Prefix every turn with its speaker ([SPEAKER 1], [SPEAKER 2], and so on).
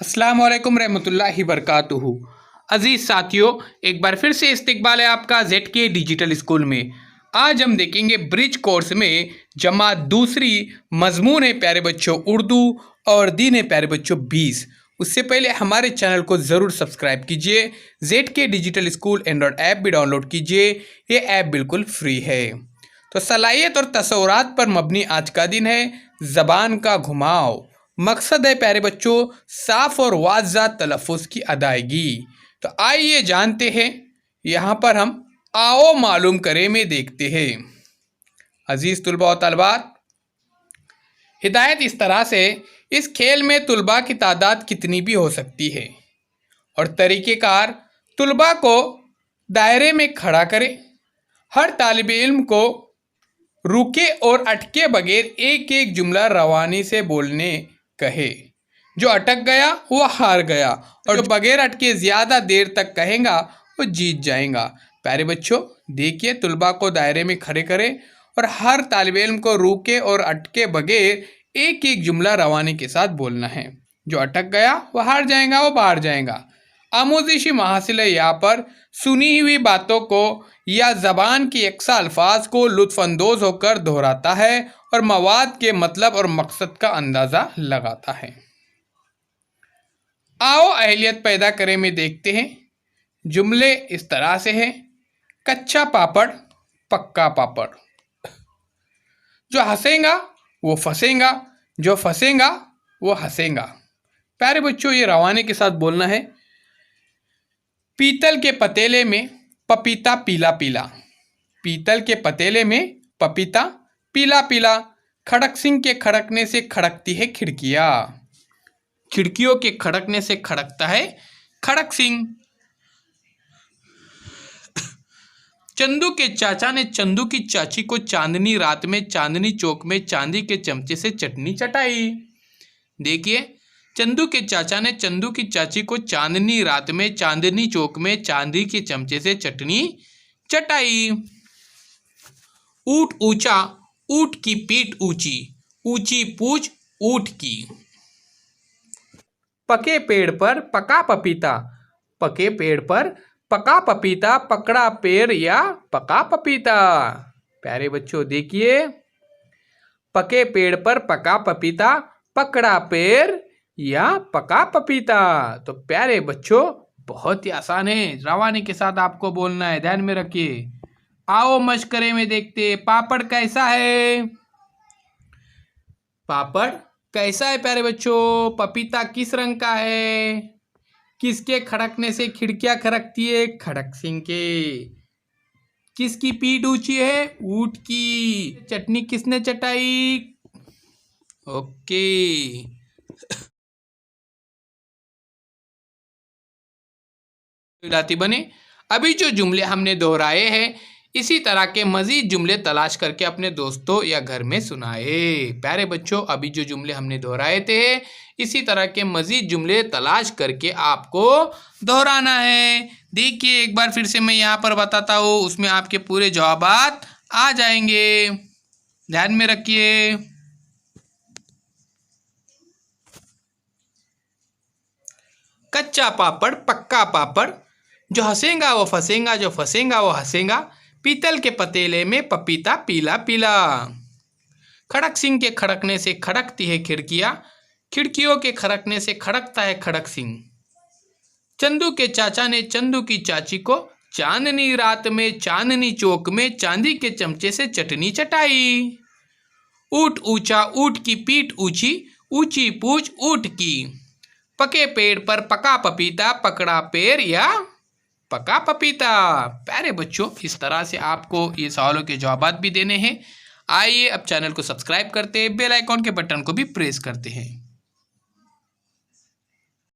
[SPEAKER 1] अस्सलाम वालेकुम रहमतुल्लाहि बरकातुहू। अजीज़ साथियों, एक बार फिर से इस्तकबाल है आपका ZK डिजिटल स्कूल में। आज हम देखेंगे ब्रिज कोर्स में जमात दूसरी मजमून है प्यारे बच्चों उर्दू और दीन है प्यारे बच्चों 20। उससे पहले हमारे चैनल को ज़रूर सब्सक्राइब कीजिए। ZK digital school Android app भी डाउनलोड कीजिए, ये ऐप बिल्कुल फ्री है। तो सलाहियत और तसव्वुरात पर मबनी आज का दिन है। ज़बान का घुमाव मकसद है प्यारे बच्चों साफ और वाज़ा तलफ़ुज़ की अदायगी। तो आइए जानते हैं, यहाँ पर हम आओ मालूम करें में देखते हैं। अजीज़ तुलबा और तलबात, हिदायत इस तरह से, इस खेल में तुलबा की तादाद कितनी भी हो सकती है और तरीक़ेकार तुलबा को दायरे में खड़ा करें। हर तालिब इल्म को रुके और अटके बगैर एक एक जुमला रवानी से बोलने कहे। जो अटक गया वो हार गया और जो बगैर अटके ज़्यादा देर तक कहेगा वो जीत जाएगा। प्यारे बच्चों देखिए, तुलबा को दायरे में खड़े करें और हर तालिब इल्म को रुके और अटके बगैर एक एक जुमला रवानी के साथ बोलना है। जो अटक गया वो हार जाएगा, वो बाहर जाएगा। आमोजिशी महासिल यहाँ पर सुनी हुई बातों को या ज़बान के यकसा अल्फाज को लुत्फ़अंदोज़ होकर दोहराता है और मवाद के मतलब और मकसद का अंदाज़ा लगाता है। आओ अहलियत पैदा करें में देखते हैं। जुमले इस तरह से हैं। कच्चा पापड़ पक्का पापड़। जो हंसेगा वो फंसेगा, जो फंसेगा वो हंसेगा। प्यारे बच्चों ये रवाने के साथ बोलना है। पीतल के पतीले में पपीता पीला पीला। पीतल के पतीले में पपीता पीला पीला। खड़क सिंह के खड़कने से खड़कती है खिड़कियाँ। खिड़कियों के खड़कने से खड़कता है खड़क सिंह। चंदू के चाचा ने चंदू की चाची को चांदनी रात में चांदनी चौक में चांदी के चमचे से चटनी चटाई। देखिए, चंदू के चाचा ने चंदू की चाची को चांदनी रात में चांदनी चौक में चांदी के चमचे से चटनी चटाई। ऊंट ऊंचा ऊंट की पीठ ऊंची, ऊंची पूछ ऊंट की। पके पेड़ पर पका पपीता, पके पेड़ पर पका पपीता। पकड़ा पेड़ या पका पपीता। प्यारे बच्चों देखिए, पके पेड़ पर पका पपीता, पकड़ा पेड़ या पका पपीता। तो प्यारे बच्चों बहुत ही आसान है, रवानी के साथ आपको बोलना है, ध्यान में रखिए। आओ मशकरे में देखते, पापड़ कैसा है? पापड़ कैसा है प्यारे बच्चों? पपीता किस रंग का है? किसके खड़कने से खिड़कियां खड़कती है? खड़क सिंह के। किसकी पीठ ऊंची है? ऊंट की। चटनी किसने चटाई? ओके। बने। अभी जो जुमले हमने दोहराए हैं, इसी तरह के मज़ीद जुमले तलाश करके अपने दोस्तों या घर में सुनाए। प्यारे बच्चों अभी जो जुमले हमने दोहराए थे, इसी तरह के मज़ीद जुमले तलाश करके आपको दोहराना है। देखिए एक बार फिर से मैं यहाँ पर बताता हूँ, उसमें आपके पूरे जवाबात आ जाएंगे, ध्यान में रखिए। कच्चा पापड़ पक्का पापड़। जो हंसेगा वो फंसेगा, जो फंसेगा वो हंसेगा। पीतल के पतीले में पपीता पीला पीला। खड़क सिंह के खड़कने से खड़कती है खिड़कियाँ, खिड़कियों के खड़कने से खड़कता है खड़क सिंह। चंदू के चाचा ने चंदू की चाची को चांदनी रात में चांदनी चौक में चांदी के चमचे से चटनी चटाई। ऊंट ऊंचा ऊंट की पीठ ऊंची, ऊंची पूछ ऊंट की। पके पेड़ पर पका पपीता, पकड़ा पेड़ या पका पपीता। प्यारे बच्चों इस तरह से आपको ये सवालों के जवाब भी देने हैं। आइए अब चैनल को सब्सक्राइब करते हैं, बेल आइकॉन के बटन को भी प्रेस करते हैं।